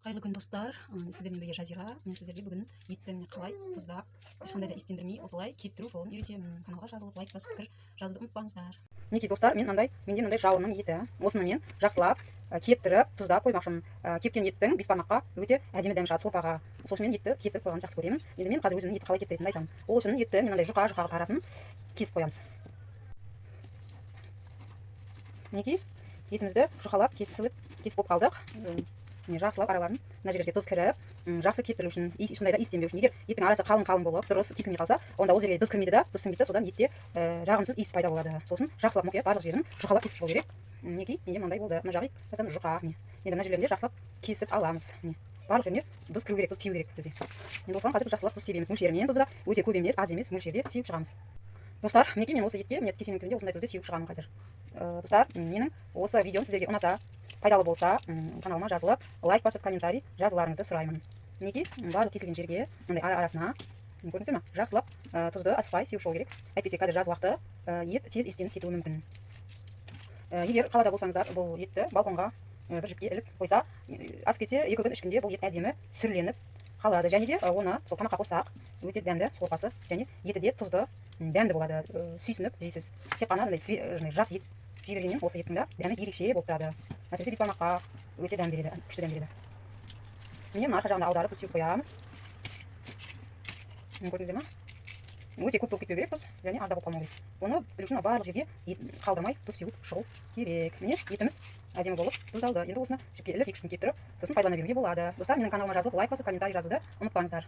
Қайырлы күн достар, сіздермен бірге Жазира. Мен сіздерге бүгін етті қалай тұздап, ешқандай да естендірмей осылай кептіру жолын үйретемін. Каналға жазылып, лайк басып пікір жазуды ұмытпаңыздар. Мінекей достар, менде мынандай жауынның еті. Осыны мен жақсылап кептіріп, тұздап қоймақшымын. Кепкен еттің бес бармаққа өте әдемі дәмі шығады сорпаға. Сол үшін мен етті кептіріп қойғанды жақсы көремін. Енді мен қазір өзімнің етті қалай кептіретінімді айтамын. Ол үшін етті мен мынандай жұқа арасын кесіп қоямыз. Мінекей етімізді жұқалап кесіп болып қалдық. Жақсылап араларын мына жерлерге тұз кіріп, жақсы кептірілу үшін, ешқандай да иістенбеу үшін. Егер еттің арасы қалың болып, дұрыс кесілмей қалса, онда ол жерге тұз кірмейді да, тұз сіңбейді, содан етте жағымсыз иіс пайда болады. Сол үшін жақсылап мұқият барлық жерін жұқалап кесіп шығу керек. Мінекей, менде мынандай болды. Мына жағы тастан жұқа. Енді мына жерлерінде жақсылап кесіп аламыз. Барлық жеріне тұз кіру керек, тұз тию керек бізде. Енді осыған қазір жақсылап тұз себеміз. Мөлшерімен тұзды өте көп емес, аз емес мөлшерде сеуіп шығамыз. Достар, мінекей мен осы етке кесенің түрінде осындай тұзды сеуіп шығамын қазір. Достар, менің осы видеом сіздерге ұнаса, пайдалы болса, каналыма жазылып, лайк басып, комментарий жазуларыңызды сұраймын. Мінекей, барлық кесілген жерге, мындай арасына, көрдіңіздер ме, жақсылап тұзды асықпай сеуіп шығу керек. Әйтпесе қазір жаз уақыты ет тез иістеніп кетуі мүмкін. Егер қалада болсаңыздар, бұл етті балконға бір жіпке іліп қойса, асып кетсе 2 күн 3 күнде бұл ет әдемі сүрленіп қалады. Және де оны сол тамаққа қоссақ, өте дәмді сорпасы, және еті де тұзды дәмді болады, сүйсініп жейсіз. Тек қана жас ет жей осы еттің дәмі ерекше болып тұрады. Әсіресе бес бармаққа өте дәм береді, күшті дәм береді. Міне мына арқа жағында аударып тұз сеуіп қоямыз. Көрдіңіздер ме? Өте көп болып кетпеу керек тұз, және аз да болып қалмау керек. Оны білу үшін барлық жерге қалдырмай тұз сеуіп шығу керек. Міне етіміз әдемі болып тұздалды. Енді осыны жіпке іліп 2-3 күн кептіріп, сосын пайдалана беруге болады. Достар, менің каналыма жазылып, лайк басып, комментарий жазуды ұмытпаңыздар.